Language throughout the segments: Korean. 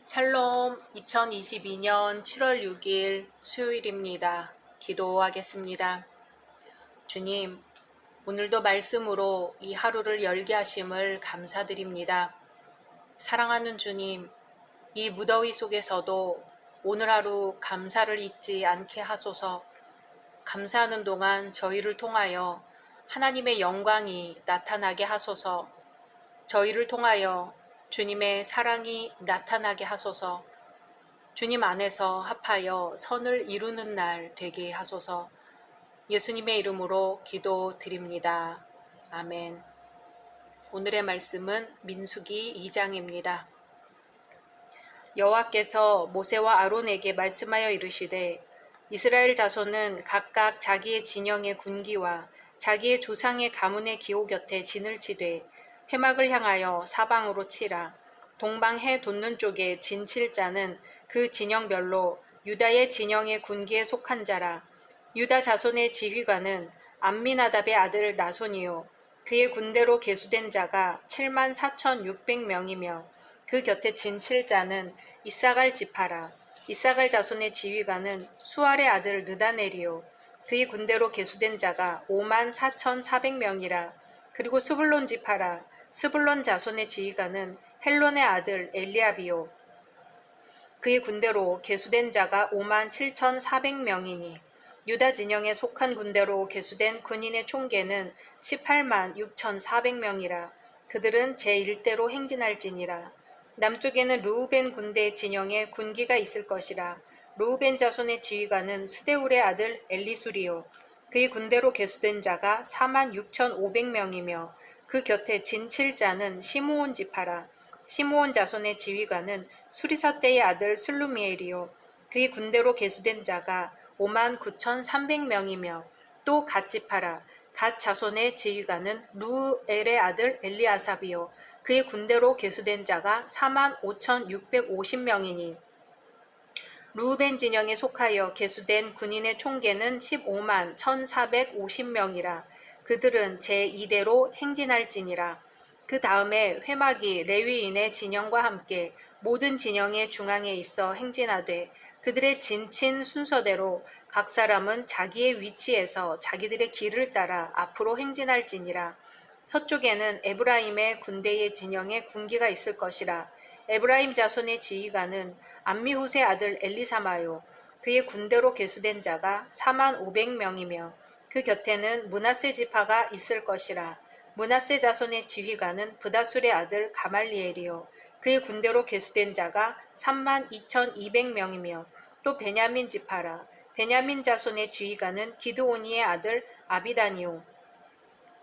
샬롬, 2022년 7월 6일 수요일입니다. 기도하겠습니다. 주님, 오늘도 말씀으로 이 하루를 열게 하심을 감사드립니다. 사랑하는 주님, 이 무더위 속에서도 오늘 하루 감사를 잊지 않게 하소서. 감사하는 동안 저희를 통하여 하나님의 영광이 나타나게 하소서. 저희를 통하여 주님의 사랑이 나타나게 하소서. 주님 안에서 합하여 선을 이루는 날 되게 하소서. 예수님의 이름으로 기도드립니다. 아멘. 오늘의 말씀은 민수기 2장입니다. 여호와께서 모세와 아론에게 말씀하여 이르시되 이스라엘 자손은 각각 자기의 진영의 군기와 자기의 조상의 가문의 기호 곁에 진을 치되 회막을 향하여 사방으로 치라. 동방 해 돋는 쪽에 진 칠 자는 그 진영별로 유다의 진영의 군기에 속한 자라. 유다 자손의 지휘관은 암미나답의 아들 나손이요 그의 군대로 계수된 자가 74,600명이며 그 곁에 진 칠 자는 이사갈 지파라. 이사갈 자손의 지휘관은 수알의 아들 느다넬이요 그의 군대로 계수된 자가 54,400명이라. 그리고 스불론 지파라. 스불론 자손의 지휘관은 헬론의 아들 엘리압이요. 그의 군대로 계수된 자가 57,400명이니 유다 진영에 속한 군대로 계수된 군인의 총계는 186,400명이라. 그들은 제1대로 행진할지니라. 남쪽에는 르우벤 군대 진영에 군기가 있을 것이라. 르우벤 자손의 지휘관은 스데울의 아들 엘리술이요. 그의 군대로 계수된 자가 46,500명이며 그 곁에 진칠자는 시므온 지파라. 시므온 자손의 지휘관은 수리사 때의 아들 슬루미엘이요. 그의 군대로 계수된 자가 59,300명이며 또 갓 지파라. 갓 자손의 지휘관은 루엘의 아들 엘리아삽이요. 그의 군대로 계수된 자가 45,650명이니 르우벤 진영에 속하여 계수된 군인의 총계는 151,450명이라. 그들은 제2대로 행진할지니라. 그 다음에 회막이 레위인의 진영과 함께 모든 진영의 중앙에 있어 행진하되 그들의 진친 순서대로 각 사람은 자기의 위치에서 자기들의 길을 따라 앞으로 행진할지니라. 서쪽에는 에브라임의 군대의 진영에 군기가 있을 것이라. 에브라임 자손의 지휘관은 암미훗의 아들 엘리사마요. 그의 군대로 계수된 자가 45,000명이며 그 곁에는 므낫세 지파가 있을 것이라. 므낫세 자손의 지휘관은 브다술의 아들 가말리엘이요. 그의 군대로 계수된 자가 32,200명이며 또 베냐민 지파라. 베냐민 자손의 지휘관은 기드오니의 아들 아비다니요.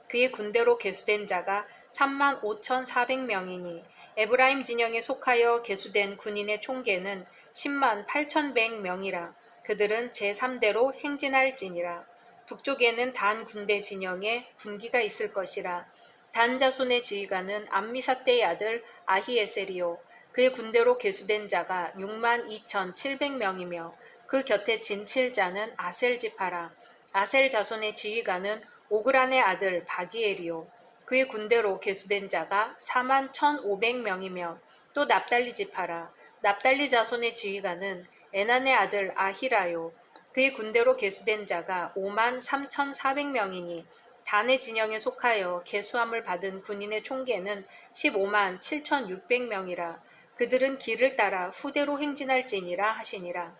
그의 군대로 계수된 자가 35,400명이니 에브라임 진영에 속하여 계수된 군인의 총계는 108,100명이라. 그들은 제3대로 행진할지니라. 북쪽에는 단 군대 진영에 군기가 있을 것이라. 단 자손의 지휘관은 암미사떼의 아들 아히에셀이요. 그의 군대로 계수된 자가 62,700명이며 그 곁에 진칠자는 아셀 지파라. 아셀 자손의 지휘관은 오그란의 아들 바기엘이요. 그의 군대로 계수된 자가 41,500명이며 또 납달리 지파라. 납달리 자손의 지휘관은 에난의 아들 아히라요. 그의 군대로 계수된 자가 53,400명이니 단의 진영에 속하여 계수함을 받은 군인의 총계는 157,600명이라. 그들은 길을 따라 후대로 행진할지니라 하시니라.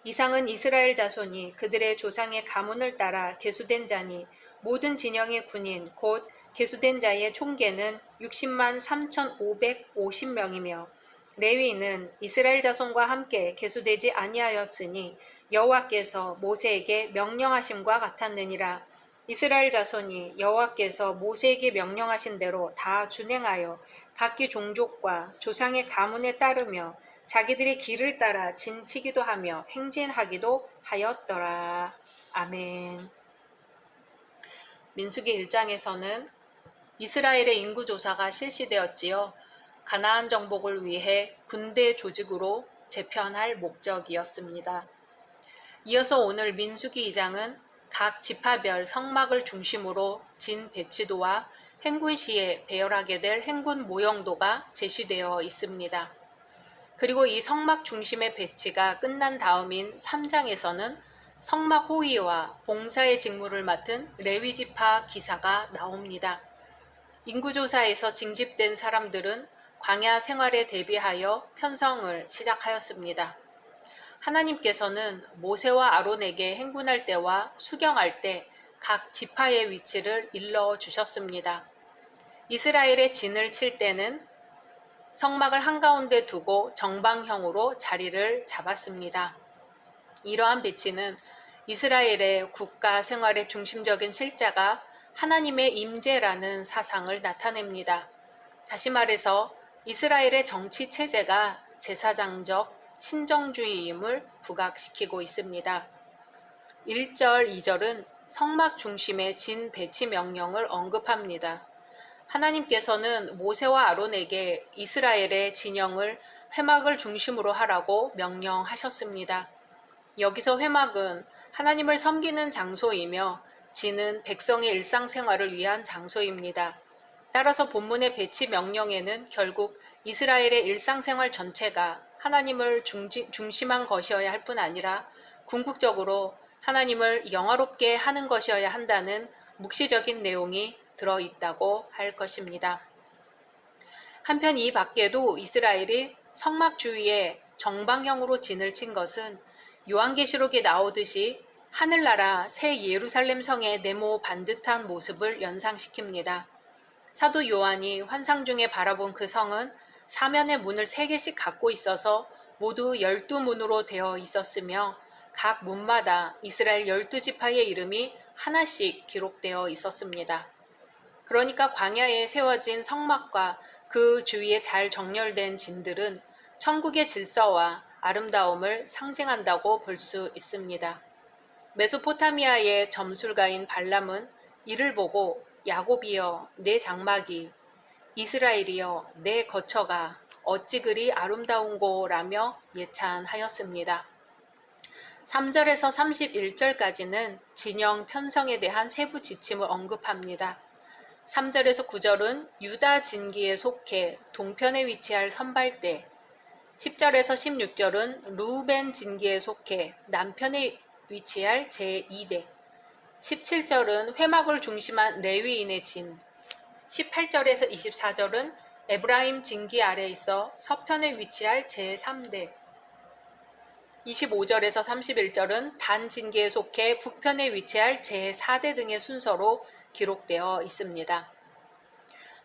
이상은 이스라엘 자손이 그들의 조상의 가문을 따라 계수된 자니 모든 진영의 군인 곧 계수된 자의 총계는 603,550명이며 레위인은 이스라엘 자손과 함께 계수되지 아니하였으니 여호와께서 모세에게 명령하심과 같았느니라. 이스라엘 자손이 여호와께서 모세에게 명령하신 대로 다 준행하여 각기 종족과 조상의 가문에 따르며 자기들의 길을 따라 진치기도 하며 행진하기도 하였더라. 아멘. 민수기 1장에서는 이스라엘의 인구조사가 실시되었지요. 가나안 정복을 위해 군대 조직으로 재편할 목적이었습니다. 이어서 오늘 민수기 2장은 각 지파별 성막을 중심으로 진 배치도와 행군 시에 배열하게 될 행군 모형도가 제시되어 있습니다. 그리고 이 성막 중심의 배치가 끝난 다음인 3장에서는 성막 호위와 봉사의 직무를 맡은 레위지파 기사가 나옵니다. 인구조사에서 징집된 사람들은 광야 생활에 대비하여 편성을 시작하였습니다. 하나님께서는 모세와 아론에게 행군할 때와 수경할 때 각 지파의 위치를 일러 주셨습니다. 이스라엘의 진을 칠 때는 성막을 한가운데 두고 정방형으로 자리를 잡았습니다. 이러한 배치는 이스라엘의 국가 생활의 중심적인 실자가 하나님의 임재라는 사상을 나타냅니다. 다시 말해서 이스라엘의 정치 체제가 제사장적 신정주의임을 부각시키고 있습니다. 1절, 2절은 성막 중심의 진 배치 명령을 언급합니다. 하나님께서는 모세와 아론에게 이스라엘의 진영을 회막을 중심으로 하라고 명령하셨습니다. 여기서 회막은 하나님을 섬기는 장소이며 진은 백성의 일상생활을 위한 장소입니다. 따라서 본문의 배치 명령에는 결국 이스라엘의 일상생활 전체가 하나님을 중심한 것이어야 할 뿐 아니라 궁극적으로 하나님을 영화롭게 하는 것이어야 한다는 묵시적인 내용이 들어있다고 할 것입니다. 한편 이 밖에도 이스라엘이 성막 주위에 정방형으로 진을 친 것은 요한계시록에 나오듯이 하늘나라 새 예루살렘 성의 네모 반듯한 모습을 연상시킵니다. 사도 요한이 환상 중에 바라본 그 성은 사면의 문을 3개씩 갖고 있어서 모두 12문으로 되어 있었으며 각 문마다 이스라엘 12지파의 이름이 하나씩 기록되어 있었습니다. 그러니까 광야에 세워진 성막과 그 주위에 잘 정렬된 진들은 천국의 질서와 아름다움을 상징한다고 볼 수 있습니다. 메소포타미아의 점술가인 발람은 이를 보고 야곱이여 내 장막이, 이스라엘이여 내 거처가 어찌 그리 아름다운고라며 예찬하였습니다. 3절에서 31절까지는 진영 편성에 대한 세부 지침을 언급합니다. 3절에서 9절은 유다 진기에 속해 동편에 위치할 선발대, 10절에서 16절은 루벤 진기에 속해 남편에 위치할 제2대, 17절은 회막을 중심한 레위인의 진, 18절에서 24절은 에브라임 진기 아래 있어 서편에 위치할 제3대, 25절에서 31절은 단 진기에 속해 북편에 위치할 제4대 등의 순서로 기록되어 있습니다.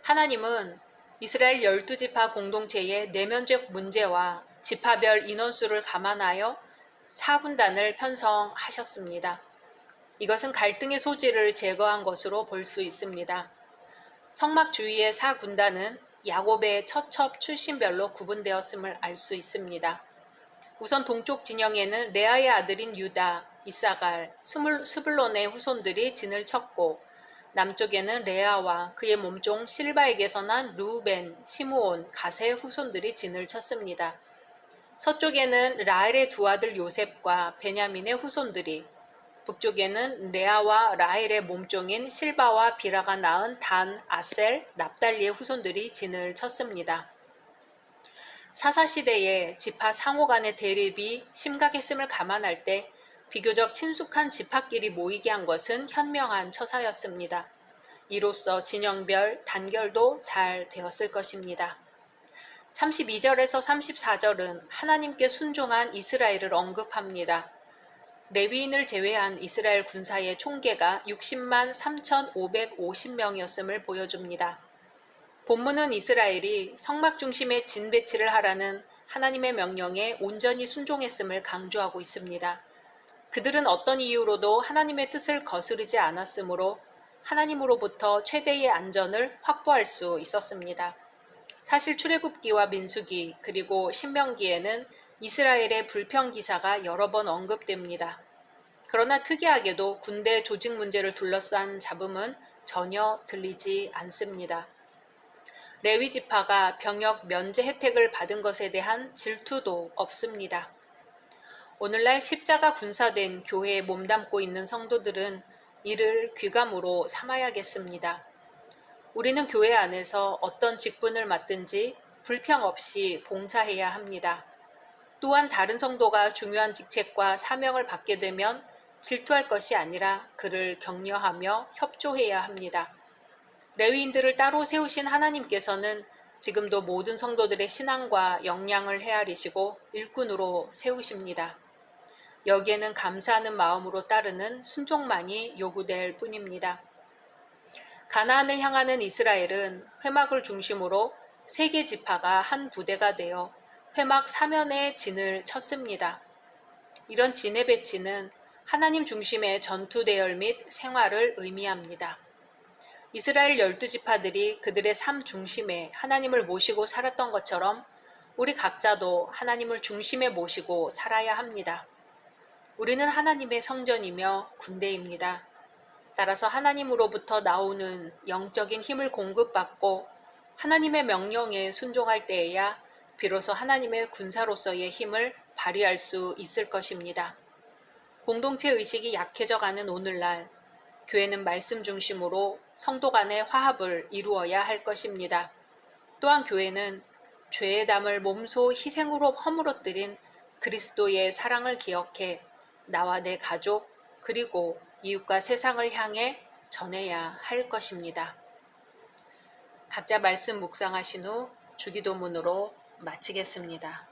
하나님은 이스라엘 12지파 공동체의 내면적 문제와 지파별 인원수를 감안하여 4군단을 편성하셨습니다. 이것은 갈등의 소지를 제거한 것으로 볼 수 있습니다. 성막 주위의 4군단은 야곱의 처첩 출신별로 구분되었음을 알 수 있습니다. 우선 동쪽 진영에는 레아의 아들인 유다, 이사갈, 스불론의 후손들이 진을 쳤고 남쪽에는 레아와 그의 몸종 실바에게서 난 루벤, 시므온, 갓의 후손들이 진을 쳤습니다. 서쪽에는 라헬의 두 아들 요셉과 베냐민의 후손들이, 북쪽에는 레아와 라헬의 몸종인 실바와 비라가 낳은 단, 아셀, 납달리의 후손들이 진을 쳤습니다. 사사시대에 지파 상호 간의 대립이 심각했음을 감안할 때 비교적 친숙한 지파끼리 모이게 한 것은 현명한 처사였습니다. 이로써 진영별 단결도 잘 되었을 것입니다. 32절에서 34절은 하나님께 순종한 이스라엘을 언급합니다. 레위인을 제외한 이스라엘 군사의 총계가 60만 3,550명이었음을 보여줍니다. 본문은 이스라엘이 성막 중심의 진 배치를 하라는 하나님의 명령에 온전히 순종했음을 강조하고 있습니다. 그들은 어떤 이유로도 하나님의 뜻을 거스르지 않았으므로 하나님으로부터 최대의 안전을 확보할 수 있었습니다. 사실 출애굽기와 민수기 그리고 신명기에는 이스라엘의 불평 기사가 여러 번 언급됩니다. 그러나 특이하게도 군대 조직 문제를 둘러싼 잡음은 전혀 들리지 않습니다. 레위 지파가 병역 면제 혜택을 받은 것에 대한 질투도 없습니다. 오늘날 십자가 군사된 교회에 몸담고 있는 성도들은 이를 귀감으로 삼아야겠습니다. 우리는 교회 안에서 어떤 직분을 맡든지 불평 없이 봉사해야 합니다. 또한 다른 성도가 중요한 직책과 사명을 받게 되면 질투할 것이 아니라 그를 격려하며 협조해야 합니다. 레위인들을 따로 세우신 하나님께서는 지금도 모든 성도들의 신앙과 역량을 헤아리시고 일꾼으로 세우십니다. 여기에는 감사하는 마음으로 따르는 순종만이 요구될 뿐입니다. 가나안을 향하는 이스라엘은 회막을 중심으로 3개 지파가 한 부대가 되어 회막 사면에 진을 쳤습니다. 이런 진의 배치는 하나님 중심의 전투 대열 및 생활을 의미합니다. 이스라엘 12지파들이 그들의 삶 중심에 하나님을 모시고 살았던 것처럼 우리 각자도 하나님을 중심에 모시고 살아야 합니다. 우리는 하나님의 성전이며 군대입니다. 따라서 하나님으로부터 나오는 영적인 힘을 공급받고 하나님의 명령에 순종할 때에야 비로소 하나님의 군사로서의 힘을 발휘할 수 있을 것입니다. 공동체 의식이 약해져 가는 오늘날 교회는 말씀 중심으로 성도 간의 화합을 이루어야 할 것입니다. 또한 교회는 죄의 담을 몸소 희생으로 허물어뜨린 그리스도의 사랑을 기억해 나와 내 가족, 그리고 이웃과 세상을 향해 전해야 할 것입니다. 각자 말씀 묵상하신 후 주기도문으로 마치겠습니다.